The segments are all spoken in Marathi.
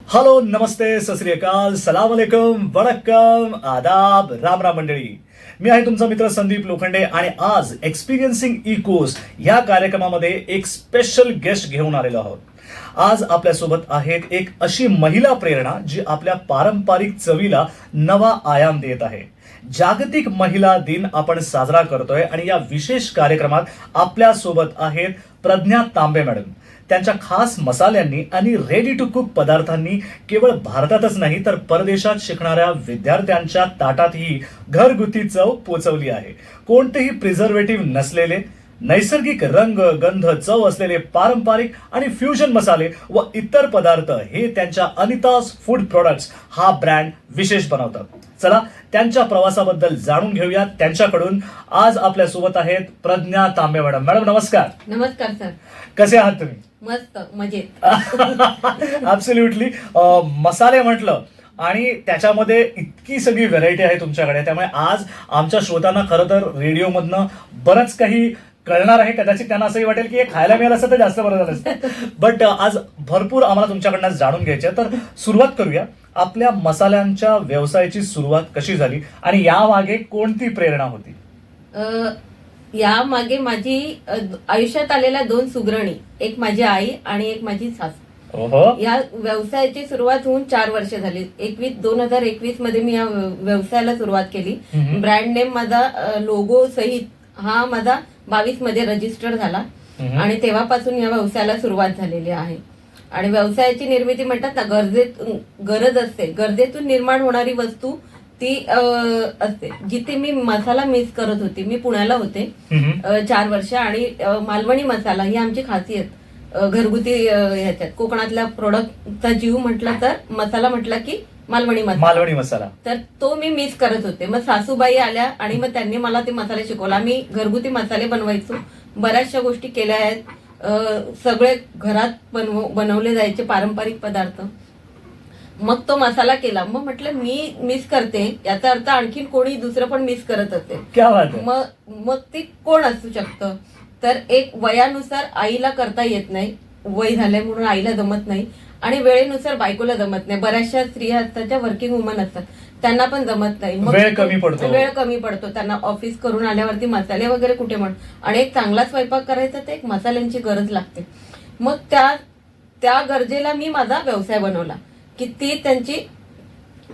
हॅलो, नमस्ते, सत श्री अकाल, सलाम अलैकुम, वडक्कम, आदाब, राम राम मंडळी. मी आहे तुमचा मित्र संदीप लोखंडे आणि आज एक्सपिरियन्सिंग इकोस या कार्यक्रमामध्ये एक स्पेशल गेस्ट घेऊन आलेलो आहोत. आज आपल्यासोबत आहेत एक अशी महिला प्रेरणा जी आपल्या पारंपरिक चवीला नवा आयाम देत आहे. जागतिक महिला दिन आपण साजरा करतोय आणि या विशेष कार्यक्रमात आपल्या सोबत आहेत प्रज्ञा तांबे मॅडम. त्यांच्या खास मसाल्यांनी आणि रेडी टू कुक पदार्थांनी केवळ भारतातच नाही तर परदेशात शिकणाऱ्या विद्यार्थ्यांच्या ताटातही घरगुती चव पोचवली आहे. कोणतेही प्रिझर्वेटिव्ह नसलेले नैसर्गिक रंग, गंध, चव असलेले पारंपरिक आणि फ्युजन मसाले व इतर पदार्थ हे त्यांच्या अनिताज फूड प्रोडक्ट्स हा ब्रँड विशेष बनवतात. चला त्यांच्या प्रवासाबद्दल जाणून घेऊया त्यांच्याकडून. आज आपल्या सोबत आहेत प्रज्ञा तांबे मॅडम. मॅडम नमस्कार. नमस्कार सर. कसे आहात तुम्ही? मस्त मजेत. ऍब्सोल्युटली. मसाले म्हटलं आणि त्याच्यामध्ये इतकी सगळी व्हरायटी आहे तुमच्याकडे, त्यामुळे आज आमच्या श्रोतांना खरं तर रेडिओमधनं बरंच काही कळणार आहे. कदाचित त्यांना असंही वाटेल की हे खायला मिळालं असतं तर जास्त बरं झालं असतं. बट आज भरपूर आम्हाला तुमच्याकडनं जाणून घ्यायचे. तर सुरुवात करूया. आपल्या मसाल्यांच्या व्यवसायाची सुरुवात कशी झाली आणि यामागे कोणती प्रेरणा होती? यामागे माझी आयुष्यात आलेल्या दोन सुगरणी, एक माझी आई आणि एक माझी सासू. या व्यवसायाची सुरुवात होऊन 4 वर्ष झाली. 2021 मध्ये मी या व्यवसायाला सुरुवात केली. ब्रँड नेम माझा लोगो सहित हा माझा 22 मध्ये रजिस्टर झाला आणि तेव्हापासून या व्यवसायाला सुरुवात झालेली आहे. आणि व्यवसायाची निर्मिती म्हणतात ना, गरज असते, गरजेतून निर्माण होणारी वस्तू ती असते. जिथे मी मसाला मिस करत होती, मी पुण्याला होते 4 वर्ष आणि मालवणी मसाला ही आमची खासियत घरगुती ह्याच्यात कोकणातल्या प्रोडक्टचा जीव म्हटलं तर मसाला म्हटला की मालवणी मसाला. तर तो मी मिस करत होते. मग सासूबाई आल्या आणि मग त्यांनी मला ते मसाले शिकवला. आम्ही घरगुती मसाले बनवायचो, बऱ्याचशा गोष्टी केल्या आहेत. सगळे घरात बनवले जायचे पारंपरिक पदार्थ. मग तो मसाला केला. मग म्हटलं मी मिस करते, याचा अर्थ आणखीन कोणी दुसरं पण मिस करत असेल. मग ते कोण असू शकतं? तर एक वयानुसार आईला करता येत नाही, वय झालंय म्हणून आईला जमत नाही, आणि वेळेनुसार बायकोला जमत नाही. बऱ्याचशा स्त्रिया असतात ज्या वर्किंग वुमन असतात, त्यांना पण जमत नाही. वेळ कमी पडतो त्यांना ऑफिस करून आल्यावरती मसाले वगैरे कुठे आणि एक चांगला स्वयंपाक करायचा तर एक मसाल्यांची गरज लागते. मग त्या गरजेला मी माझा व्यवसाय बनवला की ती त्यांची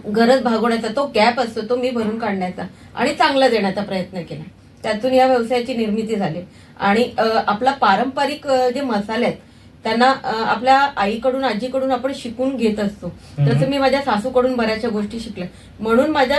गरज भागवण्याचा, तो गॅप असतो तो मी भरून काढण्याचा आणि चांगला देण्याचा प्रयत्न केला. त्यातून या व्यवसायाची निर्मिती झाली. आणि आपला पारंपरिक जे मसाले आहेत त्यांना आपल्या आईकडून, आजीकडून आपण शिकून घेत असतो. तसं मी माझ्या सासूकडून बऱ्याचशा गोष्टी शिकल्या. म्हणून माझ्या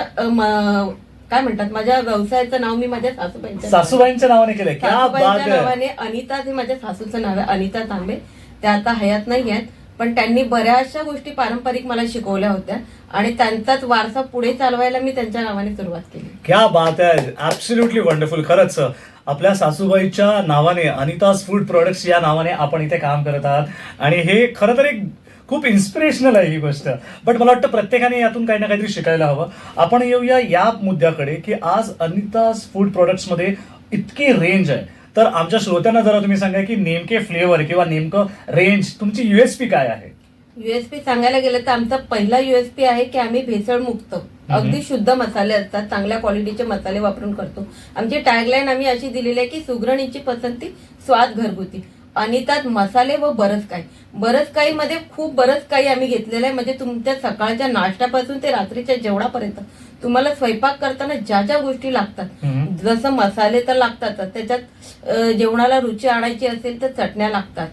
काय म्हणतात, माझ्या व्यवसायाचं नाव मी माझ्या सासूबाईंच्या नावाने केलं. सासूबाईंच्या नावाने. अनिता हे माझ्या सासूचं नाव आहे, अनिता तांबे. त्या आता हयात नाही आहेत, पण त्यांनी बऱ्याचशा गोष्टी पारंपरिक मला शिकवल्या होत्या आणि त्यांचाच वारसा पुढे चालवायला मी त्यांच्या नावाने सुरुवात केली. क्या बात आहे. Absolutely wonderful. खरंच आपल्या सासूबाईच्या नावाने, अनिताज फूड प्रोडक्ट्स या नावाने आपण इथे काम करत आहात आणि हे खरं तर एक खूप इन्स्पिरेशनल आहे ही गोष्ट. बट मला वाटतं प्रत्येकाने यातून काही ना काहीतरी शिकायला हवं. आपण येऊया या मुद्द्याकडे की आज अनिताज फूड प्रोडक्ट्स मध्ये इतकी रेंज आहे, तर आमच्या श्रोत्यांना जरा तुम्ही सांगा की नेमके फ्लेवर किंवा नेमकं रेंज, तुमची युएसपी काय आहे? युएसपी सांगायला गेलं तर आमचा पहिला युएसपी आहे की आम्ही भेसळमुक्त, अगदी शुद्ध मसाले असतात, चांगल्या क्वालिटीचे मसाले वापरून करतो. आमची टॅगलाईन आम्ही अशी दिलेली आहे की सुगरणीची पसंती, स्वाद घरगुती. अनिताज मसाले व बरंच काही मध्ये खूप बरंच काही आम्ही घेतलेलं आहे. म्हणजे तुमच्या सकाळच्या नाश्त्यापासून ते रात्रीच्या जेवणापर्यंत तुम्हाला स्वयंपाक करताना ज्या ज्या गोष्टी लागतात, जसं मसाले तर लागतातच, त्याच्यात जेवणाला रुची आणायची असेल तर चटण्या लागतात,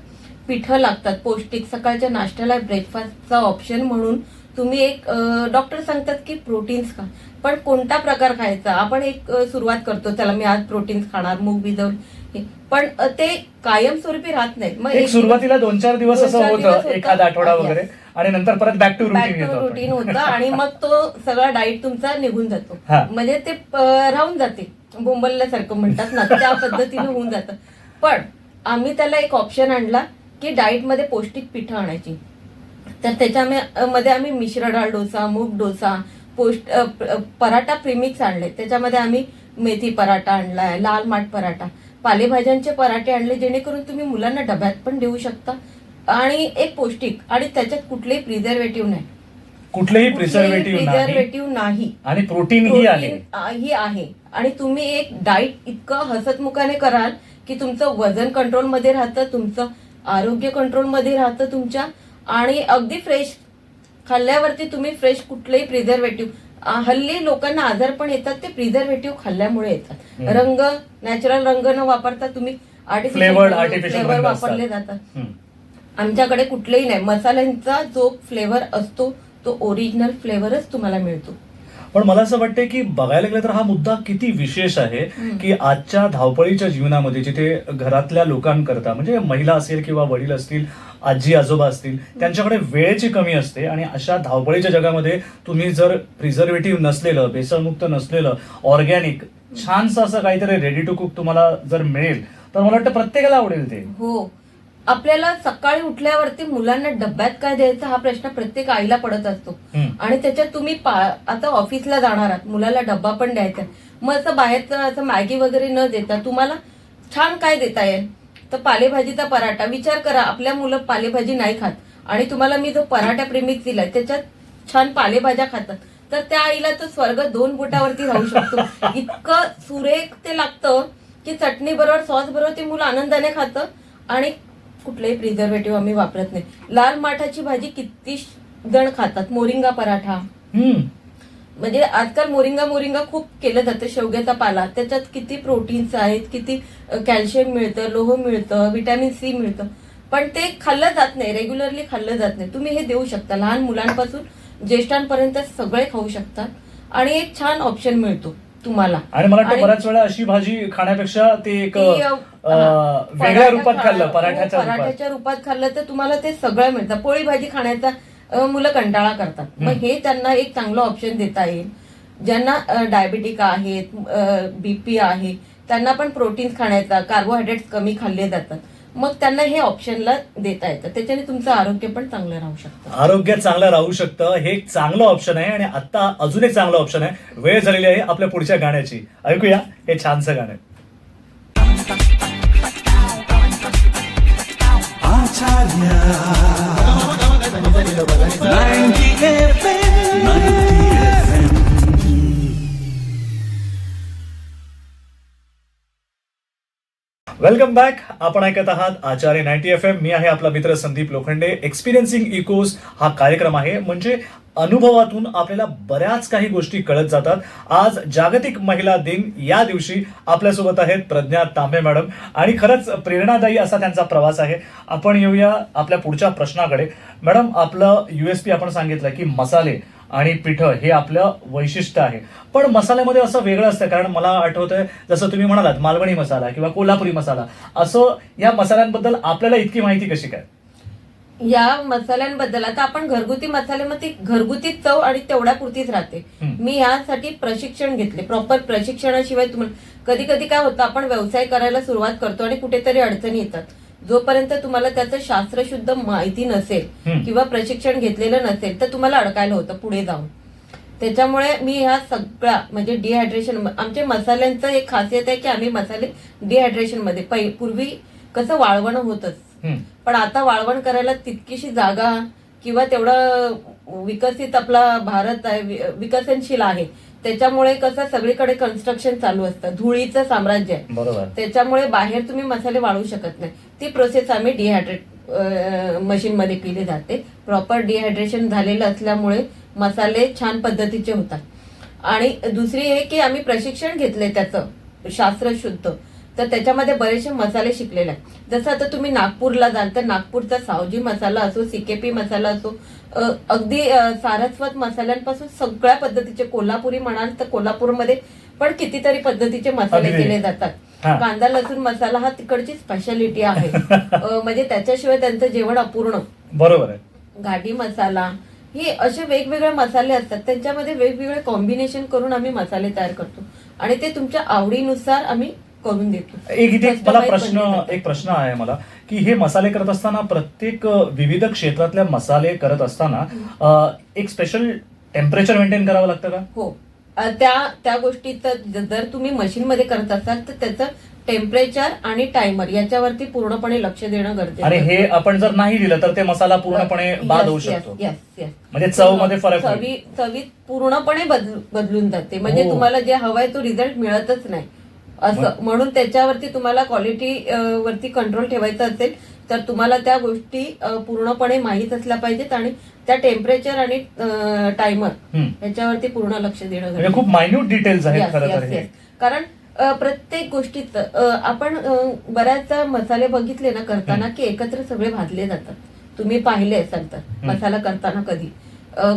पिठं लागतात, पौष्टिक सकाळच्या नाश्त्याला ब्रेकफास्टचा ऑप्शन म्हणून तुम्ही एक डॉक्टर सांगतात की प्रोटीन्स खा, पण कोणता प्रकार खायचा. आपण एक सुरुवात करतो, चला मी आज प्रोटीन्स खाणार, मूग भिजवून, पण ते कायमस्वरूपी राहत नाही. मग सुरुवातीला 2-4 दिवस असं होतं, एखादा आठवडा वगैरे, आणि नंतर परत बॅक टू रुटीन होतं आणि मग तो सगळा डाएट तुमचा निघून जातो. म्हणजे ते राहून जाते, बोंबलल्यासारखं म्हणतात ना, त्या पद्धतीने होऊन जातं. पण आम्ही त्याला एक ऑप्शन आणला की डाएट मध्ये पौष्टिक पिठं आणायची. तर त्याच्यामध्ये आम्ही मिश्र डाळ डोसा, मूग डोसा, पराठा प्रीमिक्स आणले. त्याच्यामध्ये आम्ही मेथी पराठा आणलाय, लाल माठ पराठा, पालेभाज्यांचे पराठे आणले, जेणेकरून तुम्ही मुलांना डब्यात पण देऊ शकता, आणि एक पौष्टिक, आणि त्याच्यात कुठलेही प्रिझर्वेटिव्ह नाही, कुठलेही प्रिझर्वेटिव्ह नाही, आणि प्रोटीन ही आहे. आणि तुम्ही एक डाईट इतकं हसतमुखाने कराल की तुमचं वजन कंट्रोलमध्ये राहतं, तुमचं आरोग्य कंट्रोलमध्ये राहतं तुमच्या, आणि अगदी फ्रेश खाल्ल्यावरती तुम्ही फ्रेश. कुठलेही प्रिझर्वेटिव्ह, हल्ली लोकांना आजार पण येतात ते प्रिझर्वेटिव्ह खाल्ल्यामुळे येतात. रंग, नॅचरल रंग न वापरता तुम्ही आर्टिफिशियल फ्लेवर वापरले जातात. आमच्याकडे कुठलेही नाही. मसाल्यांचा जो फ्लेवर असतो तो ओरिजिनल फ्लेवरच तुम्हाला मिळतो. पण मला असं वाटतं की बघायला गेलं तर हा मुद्दा किती विशेष आहे की आजच्या धावपळीच्या जीवनामध्ये जिथे घरातल्या लोकांकरता, म्हणजे महिला असेल किंवा वडील असतील, आजी आजोबा असतील, त्यांच्याकडे वेळेची कमी असते, आणि अशा धावपळीच्या जगामध्ये तुम्ही जर प्रिझर्वेटिव्ह नसलेलं, भेसळमुक्त नसलेलं, ऑर्गॅनिक छानसं असं काहीतरी रेडी टू कुक तुम्हाला जर मिळेल तर मला वाटतं प्रत्येकाला आवडेल ते. हो, आपल्याला सकाळी उठल्यावरती मुलांना डब्यात काय द्यायचं हा प्रश्न प्रत्येक आईला पडत असतो. आणि त्याच्यात तुम्ही आता ऑफिसला जाणार आहात, मुलाला डब्बा पण द्यायचा, मग असं बाहेरचं असं मॅगी वगैरे न देता तुम्हाला छान काय देता येईल, तर पालेभाजीचा पराठा. विचार करा, आपल्या मुलं पालेभाजी नाही खात आणि तुम्हाला मी जो पराठा प्रेमिक्स दिलाय त्याच्यात छान पालेभाज्या खातात, तर त्या आईला तो स्वर्ग 2 बोटावरती राहू शकतो. इतकं सुरेख ते लागतं की चटणी बरोबर, सॉस बरोबर ते मुलं आनंदाने खातं. आणि कुठलेही प्रिझर्वेटिव्ह आम्ही वापरत नाही. लाल माठाची भाजी किती जण खातात, मोरिंगा पराठा, म्हणजे आजकाल मोरिंगा खूप केलं जातं. शेवग्याचा पाला, त्याच्यात किती प्रोटीन्स आहेत, किती कॅल्शियम मिळतं, लोह मिळतं, व्हिटॅमिन सी मिळतं, पण ते खाल्लं जात नाही, रेग्युलरली खाल्लं जात नाही. तुम्ही हे देऊ शकता, लहान मुलांपासून ज्येष्ठांपर्यंत सगळे खाऊ शकतात आणि एक छान ऑप्शन मिळतो तुम्हाला. आणि मला वाटतं बऱ्याच वेळा अशी भाजी खाण्यापेक्षा ते एक वेगळ्या रूपात खाल्लं, पराठ्याच्या रूपात खाल्लं तर तुम्हाला ते सगळं मिळतं. पोळी भाजी खाण्याचा मुलं कंटाळा करतात, मग हे त्यांना एक चांगलं ऑप्शन देता येईल. ज्यांना डायबिटिक आहेत, बीपी आहे, त्यांना पण प्रोटीन्स खाण्याचा, कार्बोहायड्रेट्स कमी खाल्ले जातात, मग त्यांना हे ऑप्शनला देता येतं. त्याच्याने तुमचं आरोग्य पण चांगलं राहू शकतं. आरोग्य चांगलं राहू शकतं, हे एक चांगलं ऑप्शन आहे. आणि आता अजून एक चांगलं ऑप्शन आहे. वेळ झालेली आहे आपल्या पुढच्या गाण्याची. ऐकूया हे छानसं गाणं. Welcome back. आपण ऐकत आहात आचार्य 90 FM. मी आहे आपला मित्र संदीप लोखंडे. एक्सपिरियन्सिंग इकोस हा कार्यक्रम आहे, म्हणजे अनुभवातून आपल्याला बऱ्याच काही गोष्टी कळत जातात. आज जागतिक महिला दिन या दिवशी आपल्यासोबत आहेत प्रज्ञा तांबे मॅडम, आणि खरंच प्रेरणादायी असा त्यांचा प्रवास आहे. आपण येऊया आपल्या पुढच्या प्रश्नाकडे. मॅडम, आपलं USP आपण सांगितलं की मसाले आणि पिठं हे आपलं वैशिष्ट्य आहे, पण मसाल्यामध्ये असं वेगळं असतं. कारण मला आठवतंय, जसं तुम्ही म्हणालात मालवणी मसाला किंवा कोल्हापुरी मसाला, असं या मसाल्यांबद्दल आपल्याला इतकी माहिती कशी काय? या मसाल्यांबद्दल आता आपण घरगुती मसाल्यामध्ये घरगुती चव आणि तेवढ्या पुरतीच राहते. मी यासाठी प्रशिक्षण घेतले. प्रॉपर प्रशिक्षणाशिवाय तुम्हाला कधी कधी काय होतं, आपण व्यवसाय करायला सुरुवात करतो आणि कुठेतरी अडचणी येतात. जोपर्यंत तुम्हाला त्याचं शास्त्रशुद्ध माहिती नसेल किंवा प्रशिक्षण घेतलेलं नसेल तर तुम्हाला अडकायला होतं पुढे जाऊन. त्याच्यामुळे मी ह्या सगळ्या, म्हणजे डिहायड्रेशन, आमच्या मसाल्यांचं एक खासियत आहे की आम्ही मसाले डिहायड्रेशन मध्ये, पूर्वी कसं वाळवण होतच, पण आता वाळवण करायला तितकीशी जागा किंवा तेवढं विकसित आपला भारत आहे, विकसनशील आहे. त्याच्यामुळे कसं सगळीकडे कन्स्ट्रक्शन चालू असतं, धुळीचं साम्राज्य आहे. बरोबर. त्याच्यामुळे बाहेर तुम्ही मसाले वाळू शकत नाही. ती प्रोसेस आम्ही डिहायड्रेट मशीन मध्ये केली जाते. प्रॉपर डिहायड्रेशन झालेलं असल्यामुळे मसाले छान पद्धतीचे होतात. आणि दुसरी हे की आम्ही प्रशिक्षण घेतले त्याचं शास्त्रशुद्ध, तर त्याच्यामध्ये बरेचसे मसाले शिकलेले आहेत. जसं आता तुम्ही नागपूरला जाल तर नागपूरचा सावजी मसाला असो, CKP मसाला असो, अगदी सारस्वत मसाल्यांपासून सगळ्या पद्धतीचे, कोल्हापुरी म्हणाल तर कोल्हापूरमध्ये पण कितीतरी पद्धतीचे मसाले केले जातात. कांदा लसूण मसाला हा तिकडची स्पेशालिटी आहे, म्हणजे त्याच्याशिवाय त्यांचं जेवण अपूर्ण. बरोबर आहे. घाटी मसाला, हे असे वेगवेगळे मसाले असतात, त्यांच्यामध्ये वेगवेगळे कॉम्बिनेशन करून आम्ही मसाले तयार करतो आणि ते तुमच्या आवडीनुसार आम्ही करून देतो. एक प्रश्न आहे मला की हे मसाले करत असताना, प्रत्येक विविध क्षेत्रातल्या मसाले करत असताना एक स्पेशल टेम्परेचर मेंटेन करावं लागतं का? हो, त्या गोष्टीचं जर तुम्ही मशीन मध्ये करत असाल तर त्याचं टेम्परेचर आणि टायमर याच्यावरती पूर्णपणे लक्ष देणं गरजेचं आणि आहे. हे आपण जर नाही दिलं तर ते मसाला पूर्णपणे बाद होऊ शकतो. म्हणजे चव मध्ये फरक होईल. चवीत पूर्णपणे बदलून जाते. म्हणजे हो. तुम्हाला जे हवंय तो रिझल्ट मिळतच नाही असं. म्हणून त्याच्यावरती तुम्हाला क्वालिटी वरती कंट्रोल ठेवायचा असेल तर तुम्हाला त्या गोष्टी पूर्णपणे माहीत असल्या पाहिजेत आणि त्या टेम्परेचर आणि टायमर याच्यावरती पूर्ण लक्ष देणं म्हणजे गरजेचं खूप मायन्यूट डिटेल्स आहेत आहे. खरं तर Yes, हे. yes. कारण प्रत्येक गोष्टीत आपण बऱ्याचदा मसाले बघितले ना करताना की एकत्र सगळे भाजले जातात. तुम्ही पाहिले असाल तर मसाला करताना कधी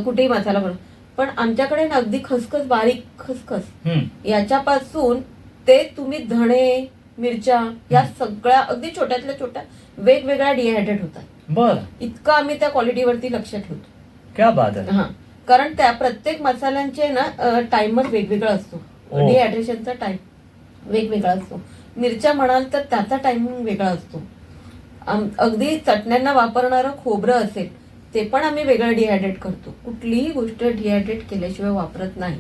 कुठेही मसाला बनव, पण आमच्याकडे ना अगदी खसखस, बारीक खसखस याच्यापासून ते तुम्ही धणे, मिरच्या या सगळ्या अगदी छोट्यातल्या छोट्या वेगवेगळ्या डिहायड्रेट होतात. बर, इतकं आम्ही त्या क्वालिटीवरती लक्ष ठेवतो. क्या बात आहे. हा, कारण त्या प्रत्येक मसाल्यांचे ना टाइमर वेगवेगळा असतो. ओ. डिहायड्रेशनचा टाइम वेगवेगळा असतो. मिरच्या म्हणाल तर त्याचा टायमिंग वेगळा असतो. अगदी चटण्यांना वापरणारं खोबरं असेल ते पण आम्ही वेगळं डिहायड्रेट करतो. कुठलीही गोष्ट डिहायड्रेट केल्याशिवाय वापरत नाही.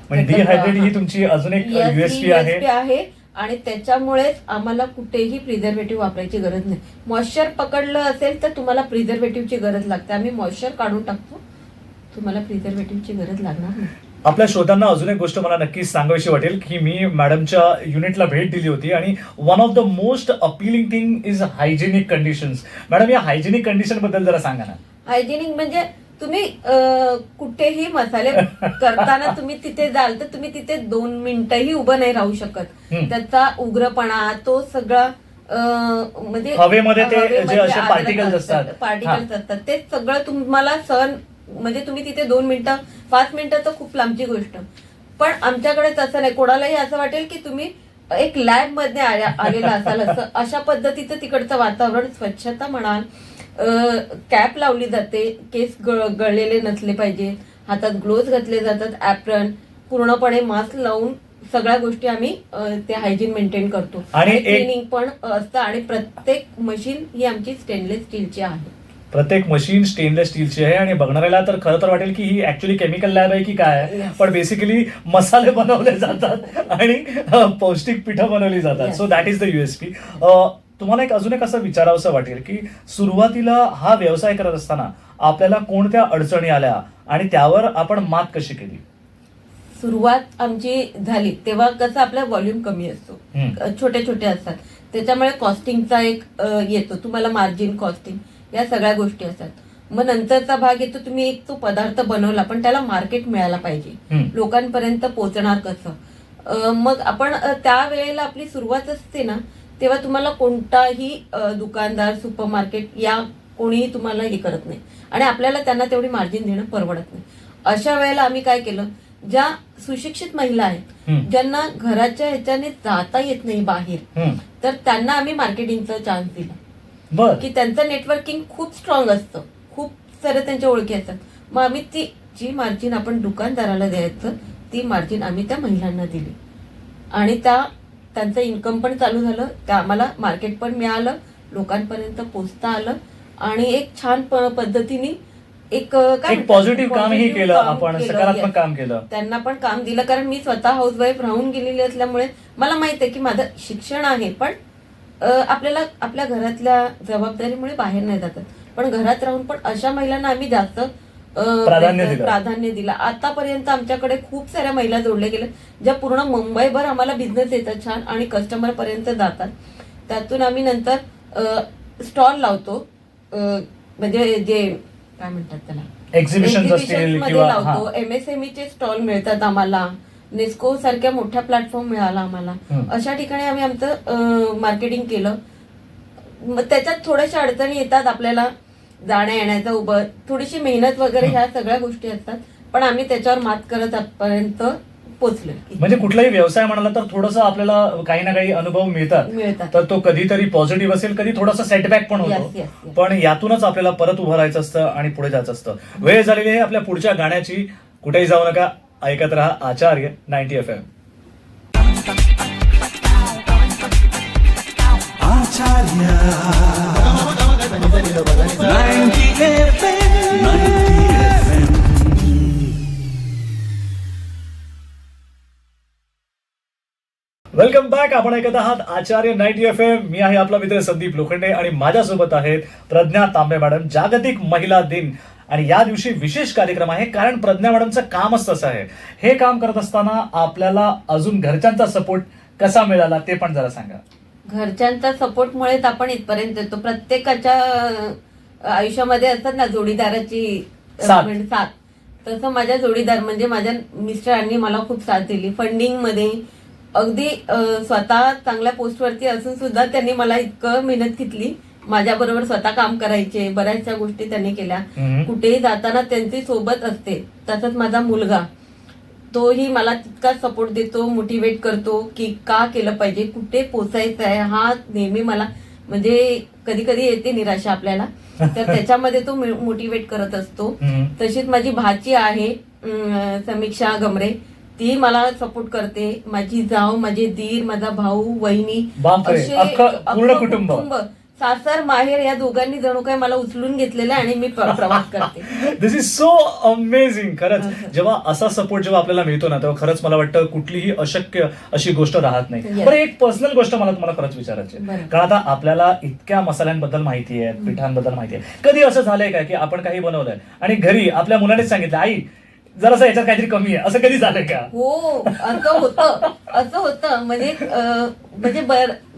म्हणजे डिहायड्रेट ही तुमची अजून एक युएसपी आहे. आणि त्याच्यामुळेच आम्हाला कुठेही प्रिझर्वेटिव्ह वापरायची गरज नाही. मॉइश्चर पकडलं असेल तर तुम्हाला प्रिझर्वेटिव्हची गरज लागते. आम्ही मॉइश्चर काढून टाकतो, तुम्हाला प्रिझर्वेटिव्हची गरज लागणार नाही. आपल्या श्रोत्यांना अजून एक गोष्ट मला नक्कीच सांगावीशी वाटेल की मी मॅडमच्या युनिटला भेट दिली होती आणि one of the most appealing thing is hygienic conditions. Madam, या हायजेनिक कंडिशन बद्दल जरा सांगा ना. हायजेनिक म्हणजे तुम्ही कुठेही मसाले करताना तुम्ही तिथे जाल तर तुम्ही तिथे 2 मिनिटंही उभं नाही राहू शकत. त्याचा उग्रपणा तो सगळा म्हणजे हवेमध्ये ते जे असे पार्टिकल्स असतात ते सगळं तुम्हाला सहन, म्हणजे तुम्ही तिथे 2 मिनिटं 5 मिनिटं तर खूप लांबची गोष्ट. पण आमच्याकडे तसं नाही. कोणालाही असं वाटेल की तुम्ही एक लॅब मध्ये आलेला असाल असं. अशा पद्धतीचं तिकडचं वातावरण, स्वच्छता म्हणाल, कॅप लावली जाते, केस गळलेले नसले पाहिजे, हातात ग्लोव्ज घातले जातात, ऍप्रन, पूर्णपणे मास्क लावून सगळ्या गोष्टी आम्ही ते हायजीन मेंटेन करतो. आणि क्लिनिंग पण असतं. आणि प्रत्येक मशीन ही आमची स्टेनलेस स्टीलची आहे. प्रत्येक मशीन स्टेनलेस स्टीलची आहे आणि बघणाऱ्याला तर खरं तर वाटेल की ही ऍक्च्युअली केमिकल लॅब आहे की काय आहे. पण बेसिकली मसाले बनवले जातात आणि पौष्टिक पिठं बनवली जातात. So that is the USP. तुम्हाला एक अजून एक असं विचारावंसं वाटेल की सुरुवातीला हा व्यवसाय करत असताना आपल्याला कोणत्या अडचणी आल्या आणि त्यावर आपण मात कशी केली? सुरुवात आमची झाली तेव्हा कसं आपला व्हॉल्यूम कमी असतो, छोटे छोटे असतात, त्याच्यामुळे कॉस्टिंगचा एक येतो, तुम्हाला मार्जिन, कॉस्टिंग या सगळ्या गोष्टी असतात. मग नंतरचा भाग येतो, तुम्ही एक तो पदार्थ बनवला पण त्याला मार्केट मिळायला पाहिजे, लोकांपर्यंत पोहोचणार कसं. मग आपण त्यावेळेला आपली सुरुवात असते ना तेव्हा तुम्हाला कोणताही दुकानदार, सुपरमार्केट या कोणीही तुम्हाला हे करत नाही आणि आपल्याला त्यांना तेवढी मार्जिन देणं परवडत नाही. अशा वेळेला आम्ही काय केलं, ज्या सुशिक्षित महिला आहेत, ज्यांना घराच्या ह्याच्याने जाता येत नाही बाहेर, तर त्यांना आम्ही मार्केटिंगचा चान्स दिला की त्यांचं नेटवर्किंग खूप स्ट्रॉंग असतं, खूप सारे त्यांच्या ओळखी असतात. मग आम्ही ती जी मार्जिन आपण दुकानदाराला द्यायचं ती मार्जिन आम्ही त्या महिलांना दिली आणि त्यांचं इन्कम पण चालू झालं, त्या आम्हाला मार्केट पण मिळालं, लोकांपर्यंत पोहोचता आलं आणि एक छान पद्धतीने एक पॉझिटिव्ह कामही केलं आपण, सकारात्मक काम केलं, त्यांना पण काम दिलं. कारण मी स्वतः हाऊसवाईफ राहून गेलेली असल्यामुळे मला माहित आहे की माझं शिक्षण आहे, पण आपल्याला आपल्या घरातल्या जबाबदारीमुळे बाहेर नाही जातात, पण घरात राहून पण अशा महिलांना आम्ही जास्त प्राधान्य दिला. आतापर्यंत आमच्याकडे खूप साऱ्या महिला जोडल्या गेल्या ज्या पूर्ण मुंबईभर आम्हाला बिझनेस येतात छान आणि कस्टमर पर्यंत जातात. त्यातून आम्ही नंतर स्टॉल लावतो, म्हणजे जे काय म्हणतात त्याला, एक्झिबिशन मध्ये लावतो. MSME चे स्टॉल मिळतात आम्हाला, नेस्को सारख्या मोठ्या प्लॅटफॉर्म मिळाला आम्हाला. अशा ठिकाणी आम्ही आमचं मार्केटिंग केलं. मग त्याच्यात थोड्याशा अडचणी येतात आपल्याला, जाण्या येण्याचा, उभं थोडीशी मेहनत वगैरे ह्या सगळ्या गोष्टी असतात, पण आम्ही त्याच्यावर मात करत आजपर्यंत पोहोचलो. म्हणजे कुठलाही व्यवसाय म्हणाला तर थोडंसं आपल्याला काही ना काही अनुभव मिळतात, तर तो कधीतरी पॉझिटिव्ह असेल, कधी थोडासा सेटबॅक पण होतो, पण यातूनच आपल्याला परत उभं राहायचं असतं आणि पुढे जायचं असतं. वेळ झालेली आहे आपल्या पुढच्या गाण्याची. कुठेही जाऊ नका, ऐकत राहा आचार्य 90 FM. Welcome back. आपण ऐकत आहात आचार्य 90 FM. मी आहे आपला मित्र संदीप लोखंडे आणि माझ्यासोबत आहेत प्रज्ञा तांबे मॅडम. जागतिक महिला दिन आणि या दिवशी विशेष कार्यक्रम आहे कारण प्रज्ञा मॅडमचं कामच तसं आहे. हे काम करत असताना आपल्याला अजून घरच्यांचा सपोर्ट कसा मिळाला ते पण जरा सांगा. घरच्यांच्या सपोर्टमुळेच आपण इथपर्यंत येतो. प्रत्येकाच्या आयुष्यामध्ये असतात ना जोडीदाराची साथ, तसं माझ्या जोडीदार म्हणजे माझ्या मिस्टरांनी मला खूप साथ दिली. फंडिंग मध्ये अगदी स्वतः चांगल्या पोस्टवरती असून सुद्धा त्यांनी मला इतकं मेहनत घेतली. माझ्या बरोबर स्वतः काम करायचे, बऱ्याचशा गोष्टी त्यांनी केल्या. कुठेही जाताना त्यांची सोबत असते. तसंच माझा मुलगा, तोही मला तितका सपोर्ट देतो, मोटिवेट करतो की का केलं पाहिजे, कुठे पोचायचं आहे. हा नेहमी मला म्हणजे कधी कधी येते निराशा आपल्याला, तर त्याच्यामध्ये तो मोटिवेट करत असतो. तशीच माझी भाची आहे समीक्षा गमरे, ती मला सपोर्ट करते. माझी जाऊ, माझे दीर, माझा भाऊ, वहिनी, पूर्ण कुटुंब, सासर माहेर या दोघांनी जणू काय मला उचलून घेतलेलं आहे आणि मी प्रवास करते. दिस इज सो अमेझिंग. खरंच जेव्हा असा सपोर्ट जेव्हा आपल्याला मिळतो ना तेव्हा खरंच मला वाटतं कुठलीही अशक्य अशी गोष्ट राहत नाही. बरं, एक पर्सनल गोष्ट मला तुम्हाला खरंच विचारायची आहे. कारण आता आपल्याला इतक्या मसाल्यांबद्दल माहिती आहे, पिठांबद्दल माहिती आहे. कधी असं झालंय का की आपण काही बनवलंय आणि घरी आपल्या मुलानेच सांगितलं आई जरासं याच्यात काहीतरी कमी आहे, असं कधी झालंय का? हो, असं होतं म्हणजे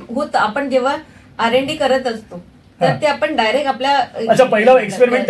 होतं. आपण जेव्हा R&D करत असतो तर ते आपण डायरेक्ट आपल्या पहिला एक्सपेरिमेंट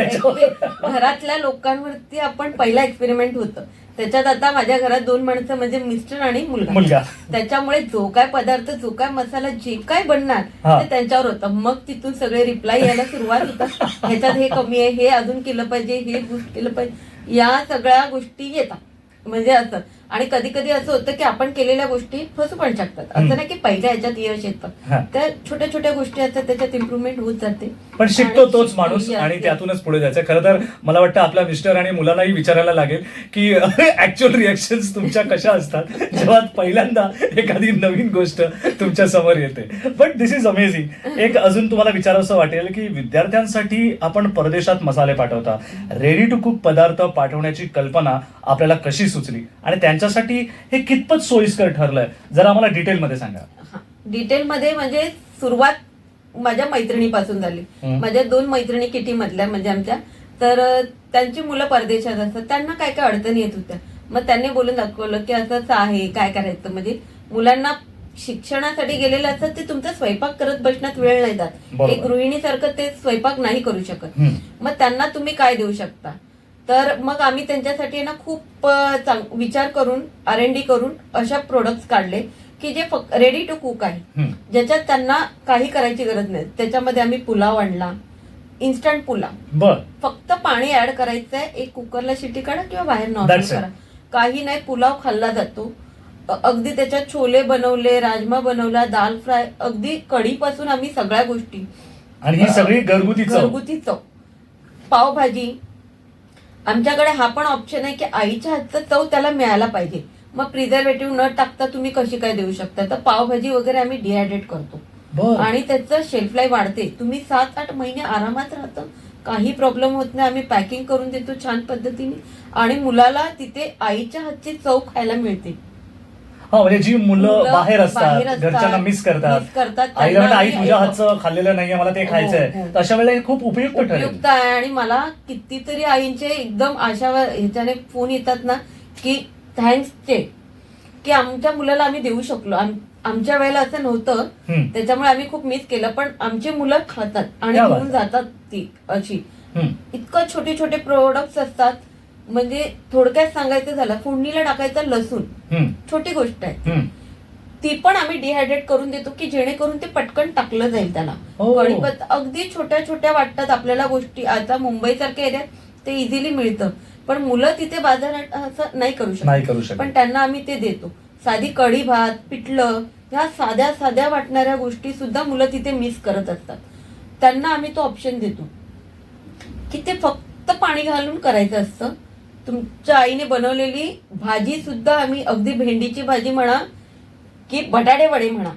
घरातल्या लोकांवरती आपण पहिला एक्सपेरिमेंट होतं. त्याच्यात आता माझ्या घरात 2 माणसं म्हणजे मिस्टर आणि मुलगा. त्याच्यामुळे जो काय पदार्थ, जो काय मसाला, जे काय बनणार ते त्यांच्यावर होतं. मग तिथून सगळे रिप्लाय यायला सुरुवात होतात. ह्याच्यात हे कमी आहे, हे अजून केलं पाहिजे, हे बूस्ट केलं पाहिजे, या सगळ्या गोष्टी येतात. म्हणजे असं. आणि कधी कधी असं होतं की आपण केलेल्या गोष्टी फसू पण शकतात. असं नाही की पहिल्या ह्याच्यात यश येतं, त्या छोट्या छोट्या गोष्टी असतात, त्याच्यात इम्प्रुव्हमेंट होत जाते. पण शिकतो तोच माणूस आणि त्यातूनच पुढे जायचं. खरं तर मला वाटतं आपल्या मिस्टर आणि मुलांनाही विचारायला लागेल की ऍक्च्युअल रिएक्शन्स तुमच्या कशा असतात जेव्हा पहिल्यांदा एखादी नवीन गोष्ट तुमच्या समोर येते. But this is amazing. एक अजून तुम्हाला विचारावंसं वाटेल की विद्यार्थ्यांसाठी आपण परदेशात मसाले पाठवता, रेडी टू कुक पदार्थ पाठवण्याची कल्पना आपल्याला कशी सुचली आणि त्यांच्यासाठी हे कितपत सोयीस्कर ठरलंय, जरा आम्हाला डिटेलमध्ये सांगा. डिटेलमध्ये म्हणजे सुरुवात माझ्या मैत्रिणीपासून झाली. माझ्या 2 मैत्रिणी किटी मधल्या म्हणजे आमच्या, तर त्यांची मुलं परदेशात असतात. त्यांना काय काय अडचणी येत होत्या. मग त्यांनी बोलून दाखवलं की असं असं आहे, काय करायचं. म्हणजे मुलांना शिक्षणासाठी गेलेले असतात, ते तुमचा स्वयंपाक करत बसण्यात वेळ नाही जात. एक गृहिणीसारखं ते स्वयंपाक नाही करू शकत. मग त्यांना तुम्ही काय देऊ शकता. तर मग आम्ही त्यांच्यासाठी ना खूप विचार करून R&D करून अशा प्रोडक्ट्स काढले की जे फक्त रेडी टू कुक आहे, ज्याच्यात त्यांना काही करायची गरज नाही. त्याच्यामध्ये आम्ही पुलाव आणला, इन्स्टंट पुलाव. फक्त पाणी ऍड करायचंय, एक कुकरला शिटी काढा किंवा बाहेर नॉर्मल करा, काही नाही. पुलाव खाल्ला जातो. अगदी त्याच्यात छोले बनवले, do बनवला, दाल फ्राय, अगदी कढीपासून आम्ही सगळ्या गोष्टी. आणि ही सगळी घरगुती चव. पावभाजी आमच्याकडे हा पण ऑप्शन आहे की आईच्या हातचा चव त्याला मिळायला पाहिजे. मग प्रिझर्वेटिव्ह न टाकता तुम्ही कशी काय देऊ शकता. तर पावभाजी वगैरे आम्ही डिहायड्रेट करतो आणि त्याचं शेल्फ लाईफ वाढते. तुम्ही 7-8 महिने आरामात राहतं, काही प्रॉब्लेम होत नाही. आम्ही पॅकिंग करून देतो छान पद्धतीने आणि मुलाला तिथे आईच्या हातची चव खायला मिळते. म्हणजे जी मुलं बाहेर असतात, घरच्यांना मिस करतात, आईला म्हणतात आई तुझ्या हातचं खाल्लेलं नाहीये, मला ते खायचंय. तर अशा वेळेला खूप उपयुक्त आहे. आणि मला कितीतरी आईंचे एकदम अशा ह्याच्याने फोन येतात ना की थँक्स की आमच्या मुलाला आम्ही देऊ शकलो. आमच्या वेळेला असं नव्हतं, त्याच्यामुळे आम्ही खूप मिस केलं. पण आमची मुलं खातात आणि घेऊन जातात ती अशी. इतकं छोटे छोटे प्रोडक्ट्स असतात. म्हणजे थोडक्यात सांगायचं झालं, फोडणीला टाकायचं लसूण, छोटी गोष्ट आहे, ती पण आम्ही डिहायड्रेट करून देतो की जेणेकरून ते पटकन टाकलं जाईल त्याला. कढीपत्ता, अगदी छोट्या छोट्या वाटतात आपल्याला गोष्टी. आता मुंबईसारख्या एरियात ते इझिली मिळतं, पण मुलं तिथे बाजारात असं नाही करू शकत. पण त्यांना आम्ही ते देतो. साधी कढी भात, पिठलं, ह्या साध्या साध्या वाटणाऱ्या गोष्टी सुद्धा मुलं तिथे मिस करत असतात. त्यांना आम्ही तो ऑप्शन देतो की ते फक्त पाणी घालून करायचं असतं. तुमच्या आईने बनवलेली भाजी सुद्धा आम्ही, अगदी भेंडीची भाजी म्हणा की बटाटे वडे म्हणा,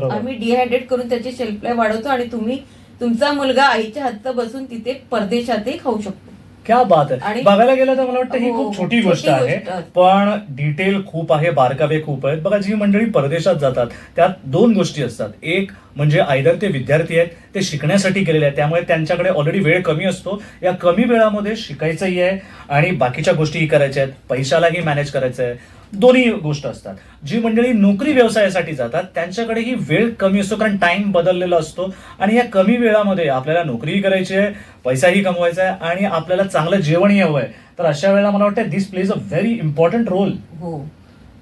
आम्ही डिहायड्रेट करून त्याची शेल्फ लाईफ वाढवतो आणि तुम्ही तुमचा मुलगा आईच्या हातचं बसून तिथे परदेशातही खाऊ शकतो. क्या बात आहे. आणि- बघायला गेलं तर मला वाटतं ही हो, खूप छोटी छोटी गोष्ट आहे, गोष्ट. पण डिटेल खूप आहे, बारकावे खूप आहेत. बघा, जी मंडळी परदेशात जातात त्यात दोन गोष्टी असतात. एक म्हणजे आयदर ते विद्यार्थी आहेत, ते शिकण्यासाठी गेलेले आहेत, त्यामुळे त्यांच्याकडे ऑलरेडी वेळ कमी असतो. या कमी वेळामध्ये शिकायचंही आहे आणि बाकीच्या गोष्टीही करायच्या आहेत, पैशालाही मॅनेज करायचं आहे. दोन्ही गोष्ट असतात. जी मंडळी नोकरी व्यवसायासाठी जातात त्यांच्याकडे ही वेळ कमी असतो, कारण टाइम बदललेला असतो आणि या कमी वेळामध्ये आपल्याला नोकरीही करायची आहे, पैसाही कमवायचा आहे आणि आपल्याला चांगलं जेवणही हवं आहे. तर अशा वेळेला मला वाटतं this plays a very important role. हो,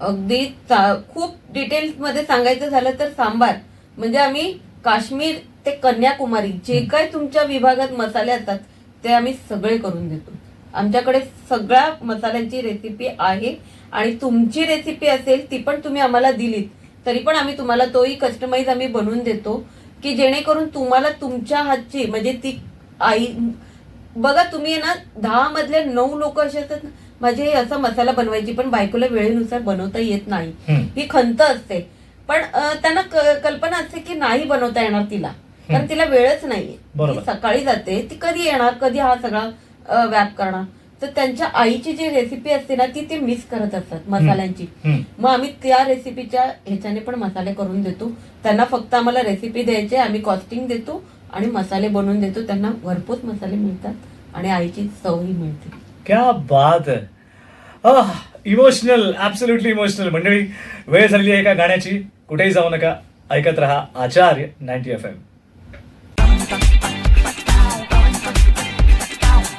अगदी खूप डिटेल्स मध्ये सांगायचं झालं तर सांबार म्हणजे आम्ही काश्मीर ते कन्याकुमारी जे काय तुमच्या विभागात मसाले असतात ते आम्ही सगळे करून देतो. आमच्याकडे सगळ्या मसाल्यांची रेसिपी आहे आणि तुमची रेसिपी असेल ती पण तुम्ही आम्हाला दिलीत तरी पण आम्ही तुम्हाला तोही कस्टमाइज आम्ही बनवून देतो की जेणेकरून तुम्हाला तुमच्या हातची म्हणजे ती आई बघा तुम्ही ना 10 मधले 9 लोक असे असतात माझे असा मसाला बनवायची पण बायकोला वेळेनुसार बनवता येत नाही ही खंत असते. पण त्यांना कल्पना असते की नाही बनवता येणार तिला कारण तिला वेळच नाहीये. ती सकाळी जाते ती कधी येणार कधी हा सगळा व्याप करणार. तर त्यांच्या आईची जी रेसिपी असते ना ती ते मिस करत असतात मसाल्यांची. मग आम्ही त्या रेसिपीच्या ह्याच्याने पण मसाले करून देतो. त्यांना फक्त आम्हाला रेसिपी द्यायची आम्ही कॉस्टिंग देतो आणि मसाले बनवून देतो. त्यांना भरपूर मसाले मिळतात आणि आईची चवही मिळते. क्या बात आहे. Emotional, absolutely emotional. मंडळी, वेळ झालेली आहे एका गाण्याची. कुठेही जाऊ नका, ऐकत रहा आचार्य 90 FM.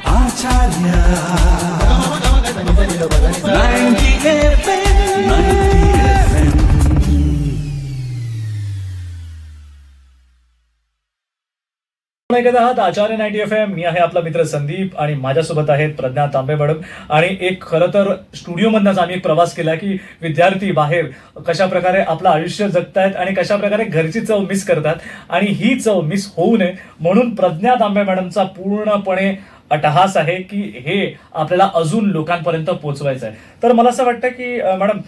आचार्य 90 FM, 90 FM. ऐकत आहात आचार्य 90 FM. मी आहे आपला मित्र संदीप आणि माझ्यासोबत आहेत प्रज्ञा तांबे मॅडम. आणि एक खरं तर स्टुडिओमधनच आम्ही एक प्रवास केला की विद्यार्थी बाहेर कशा प्रकारे आपलं आयुष्य जगतायत आणि कशा प्रकारे घरची चव मिस करतात आणि ही चव मिस होऊ नये म्हणून प्रज्ञा तांबे मॅडमचा पूर्णपणे अट्टहास आहे की हे आपल्याला अजून लोकांपर्यंत पोहोचवायचं आहे. तर मला असं वाटतं की मॅडम,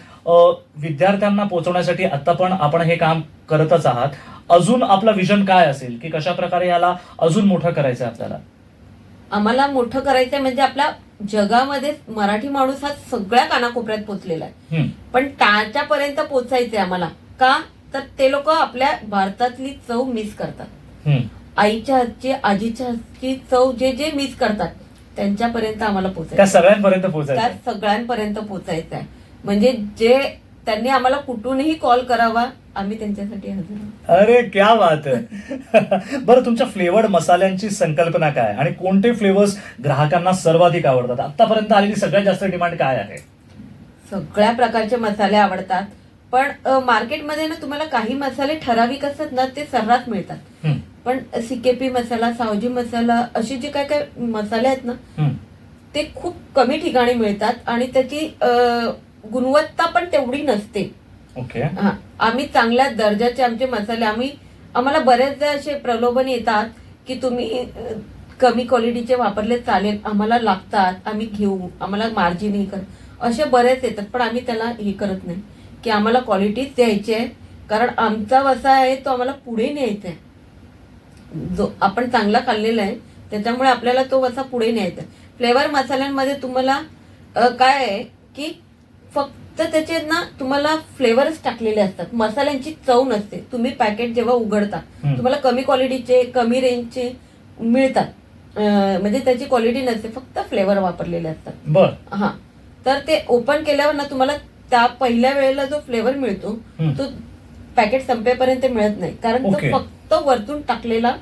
विद्यार्थ्यांना पोहोचवण्यासाठी आता पण आपण हे काम करतच आहात. अजून आपला विजन काय असेल की कशा प्रकारे याला अजून मोठं करायचं आपल्याला? आम्हाला मोठं करायचंय म्हणजे आपल्या जगामध्ये मराठी माणूस हा सगळ्या कानाकोपऱ्यात पोहोचलेला आहे पण त्याच्यापर्यंत पोहोचायचंय आम्हाला. का तर ते लोक आपल्या भारतातली चव मिस करतात. आईच्या हातची आजीच्या हातची चव जे जे मिस करतात त्यांच्यापर्यंत आम्हाला पोहोचायचं, त्या सगळ्यांपर्यंत पोहोचायचं, त्या सगळ्यांपर्यंत पोहोचायचं आहे. म्हणजे जे त्यांनी आम्हाला कुठूनही कॉल करावा आम्ही त्यांच्यासाठी हजर आहोत. अरे क्या बात आहे. बरं, तुमच्या फ्लेवर्ड मसाल्यांची संकल्पना काय आणि कोणते फ्लेवर्स ग्राहकांना सर्वाधिक आवडतात? आतापर्यंत आलेली सगळ्यात जास्त डिमांड काय आहे? सगळ्या प्रकारचे मसाले आवडतात पण मार्केटमध्ये ना तुम्हाला काही मसाले ठराविक असतात ना ते सर्रास मिळतात. पण सीकेपी मसाला, सावजी मसाला असे जे काय काय मसाले आहेत ना ते खूप कमी ठिकाणी मिळतात आणि त्याची गुणवत्ता पण तेवढी नसते. ओके. आम्ही चांगल्या दर्जाचे आमचे मसाले आम्हाला बरेचदा असे प्रलोभन येतात की तुम्ही कमी क्वालिटीचे वापरले चालेल, आम्हाला लागतात, आम्ही घेऊ, आम्हाला मार्जिन हे कर, असे बरेच येतात. पण आम्ही त्याला हे करत नाही की आम्हाला क्वालिटीच द्यायची आहे कारण आमचा वसा आहे तो आम्हाला पुढे न्यायचा आहे. जो आपण चांगला खाल्लेला आहे त्याच्यामुळे आपल्याला तो वसा पुढे न्यायचा आहे. फ्लेवर मसाल्यांमध्ये तुम्हाला काय आहे की फक्त त्याचे ना तुम्हाला फ्लेवर्स टाकलेले असतात, मसाल्यांची चव नसते. तुम्ही पॅकेट जेव्हा उघडता तुम्हाला कमी क्वालिटीचे कमी रेंजचे मिळतात म्हणजे त्याची क्वालिटी नसते, फक्त फ्लेवर वापरलेले असतात. बर. तर ते ओपन केल्यावर ना तुम्हाला त्या पहिल्या वेळेला जो फ्लेवर मिळतो तो पॅकेट संपेपर्यंत मिळत नाही कारण तो फक्त वरतून टाकलेला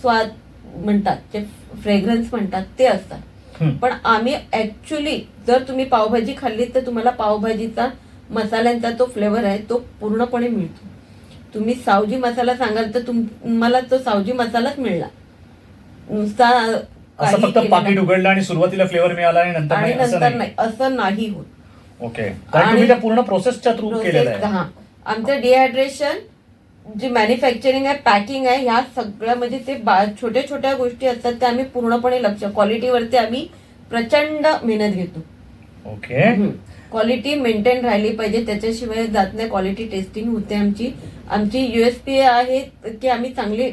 स्वाद म्हणतात, जे फ्रेग्रन्स म्हणतात ते असतात. पण आम्ही ऍक्च्युली जर तुम्ही पावभाजी खाल्ली तर तुम्हाला पावभाजीचा मसाल्यांचा तो फ्लेवर आहे तो पूर्णपणे मिळतो. तुम्ही सावजी मसाला सांगाल तर तुम्हाला तो सावजी मसालाच मिळला, नुसता असं फक्त पाकिट उघडलं आणि सुरुवातीला फ्लेवर मिळाला आणि नंतर नाही, असं नाही होत. ओके. कारण तुम्ही त्या पूर्ण प्रोसेसच्या थ्रू केलेलं आहे. आमचं डिहायड्रेशन जी मॅन्युफॅक्चरिंग आहे, पॅकिंग आहे, ह्या सगळ्या म्हणजे ते छोट्या छोट्या गोष्टी असतात त्या आम्ही पूर्णपणे लक्ष, क्वालिटीवरती आम्ही प्रचंड मेहनत घेतो. ओके. क्वालिटी मेंटेन राहिली पाहिजे त्याच्याशिवाय जात नाही. क्वालिटी टेस्टिंग होते आमची USP आहे की आम्ही चांगली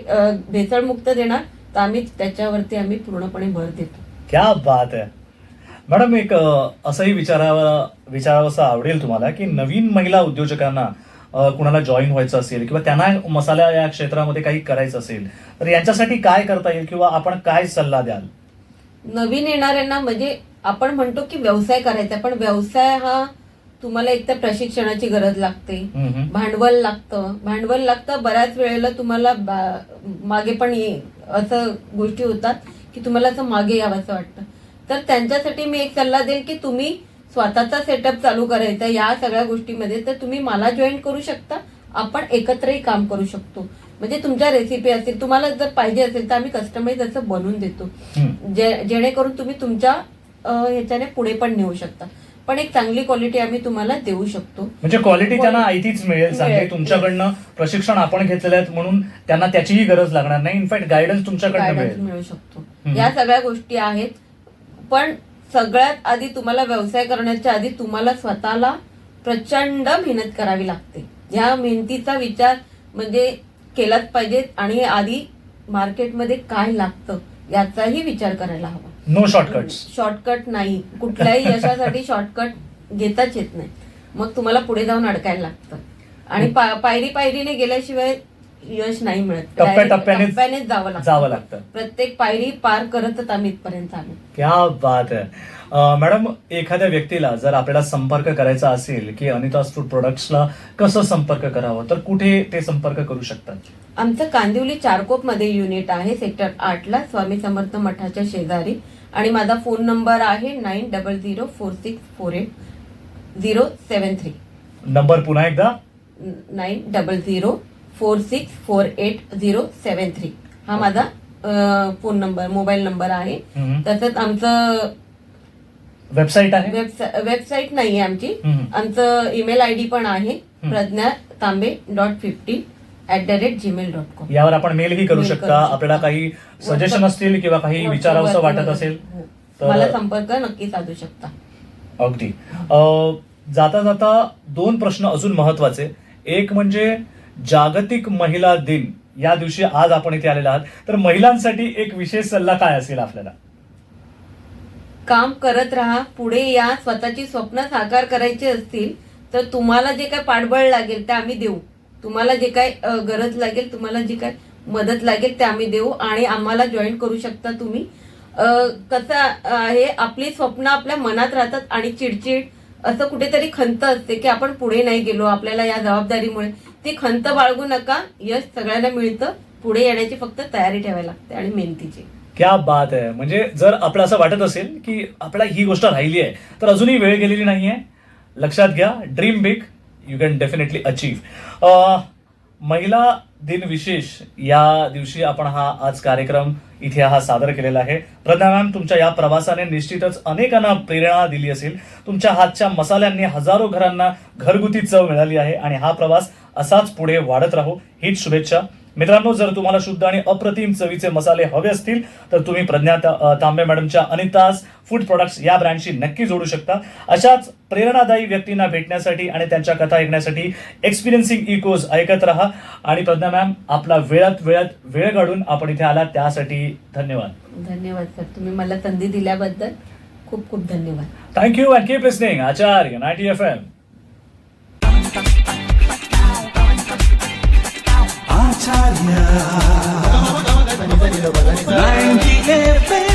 भेसळमुक्त देणार, तर आम्ही त्याच्यावरती आम्ही पूर्णपणे भर देतो. क्या बात आहे मॅडम. एक असंही विचारावंसं आवडेल तुम्हाला की नवीन महिला उद्योजकांना कुणाला जॉईन व्हायचं असेल किंवा त्यांना मसाला या क्षेत्रामध्ये काही करायचं असेल तर यांच्यासाठी काय करता येईल किंवा आपण काय सल्ला द्याल? नवीन येणाऱ्यांना म्हणजे आपण म्हणतो की व्यवसाय करायचा, पण व्यवसाय हा तुम्हाला एक तर प्रशिक्षणाची गरज लागते, भांडवल लागतं. बऱ्याच वेळेला तुम्हाला मागे पण असं गोष्टी होतात की तुम्हाला असं मागे यावंसं वाटतं. तर त्यांच्यासाठी मी एक सल्ला देईल की तुम्ही स्वतःचा सेटअप चालू करायचा या सगळ्या गोष्टीमध्ये, तर तुम्ही मला जॉईन करू शकता. आपण एकत्रही काम करू शकतो. म्हणजे तुमच्या रेसिपी असतील, तुम्हाला जर पाहिजे असेल तर आम्ही कस्टमाइज असं बनवून देतो, जेणेकरून तुम्ही तुमच्या ह्याच्याने पुढे पण नेऊ शकता. पण एक चांगली क्वालिटी आम्ही तुम्हाला देऊ शकतो. म्हणजे क्वालिटी त्यांना आयतीच मिळेल चांगली. तुमच्याकडनं प्रशिक्षण आपण घेतलेलं आहे म्हणून त्यांना त्याचीही गरज लागणार नाही. इनफॅक्ट गायडन्स तुमच्याकडनं मिळू शकतो. या सगळ्या गोष्टी आहेत. पण सगळ्यात आधी तुम्हाला व्यवसाय करण्याच्या आधी तुम्हाला स्वतःला प्रचंड मेहनत करावी लागते. या मेहनतीचा विचार म्हणजे केलाच पाहिजे आणि आधी मार्केटमध्ये काय लागतं याचाही विचार करायला हवा. No shortcut. शॉर्टकट नाही. कुठल्याही यशासाठी शॉर्टकट घेताच येत नाही. मग तुम्हाला पुढे जाऊन अडकायला लागतं आणि पायरीने गेल्याशिवाय यश नाही मिळत. टप्प्यानेच जावं लागतं. प्रत्येक पायरी पार करतच आम्ही इथपर्यंत आलो. क्या बात आहे. मॅडम, एखाद्या व्यक्तीला जर आपल्याला संपर्क करायचा असेल की अनिताज फूड प्रोडक्ट्सला कसं संपर्क करावं तर कुठे ते संपर्क करू शकतात? आमचं कांदिवली चारकोप मध्ये युनिट आहे, सेक्टर 8ला, स्वामी समर्थ मठाच्या शेजारी. आणि माझा फोन नंबर आहे 9004648073. नंबर पुन्हा एकदा 9004648073. हा माझा फोन नंबर, मोबाईल नंबर आहे. तसंच आमचं वेबसाईट आहे. वेबसाईट नाही आहे आमची. आमचं ईमेल आयडी पण आहे, prajnatambe.50@gmail.com. यावर आपण मेलही करू शकता. आपल्याला काही सजेशन असतील किंवा काही विचारावंसं वाटत असेल तर मला संपर्क नक्की साधू शकता. अगदी. जाता जाता 2 प्रश्न अजून महत्वाचे. एक म्हणजे जागतिक महिला दिन या दिवशी आज आपण इथे आलेला आहात, तर महिलांसाठी एक विशेष सल्ला काय असेल आपल्याला? काम करत राहा, पुढे या. स्वतःची स्वप्न साकार करायची असतील तर तुम्हाला जे काय पाठबळ लागेल ते आम्ही देऊ. तुम्हाला जे काय गरज लागेल, तुम्हाला जी काय मदत लागेल ते आम्ही देऊ आणि आम्हाला जॉईन करू शकता तुम्ही. कसं आहे, आपली स्वप्न आपल्या मनात राहतात आणि चिडचिड असं कुठेतरी खंत असते की आपण पुढे नाही गेलो आपल्याला या जबाबदारीमुळे. ती खंत बाळगू नका. यश सगळ्यांना मिळतं. पुढे येण्याची फक्त तयारी ठेवायला लागते आणि मेहनतीची. क्या बात आहे. म्हणजे जर आपलं असं वाटत असेल की आपल्याला ही गोष्ट राहिली आहे तर अजूनही वेळ गेलेली नाहीये. लक्षात घ्या, dream big, you can definitely achieve. महिला दिन विशेष या दिवशी आपण हा आज कार्यक्रम इथे हा सादर केलेला आहे. प्रज्ञा मॅम, तुमच्या या प्रवासाने निश्चितच अनेकांना प्रेरणा दिली असेल. तुमच्या हातच्या मसाल्यांनी हजारो घरांना घरगुती चव मिळाली आहे आणि हा प्रवास असाच पुढे वाढत राहू हीच शुभेच्छा. मित्रांनो, जर तुम्हाला शुद्ध आणि अप्रतिम चवीचे मसाले हवे असतील तर तुम्ही प्रज्ञा तांबे मॅडमच्या अनिताज फूड प्रोडक्ट्स या ब्रँडशी नक्की जोडू शकता. अशाच प्रेरणादायी व्यक्तींना भेटण्यासाठी आणि त्यांच्या कथा ऐकण्यासाठी एक्सपिरियन्सिंग इकोज ऐकत राहा. आणि प्रज्ञा मॅम, आपला वेळ काढून आपण इथे आला त्यासाठी धन्यवाद. धन्यवाद सर, तुम्ही मला संधी दिल्याबद्दल खूप खूप धन्यवाद. Thank you and keep listening Acharya 90 FM. Acharya 90 FM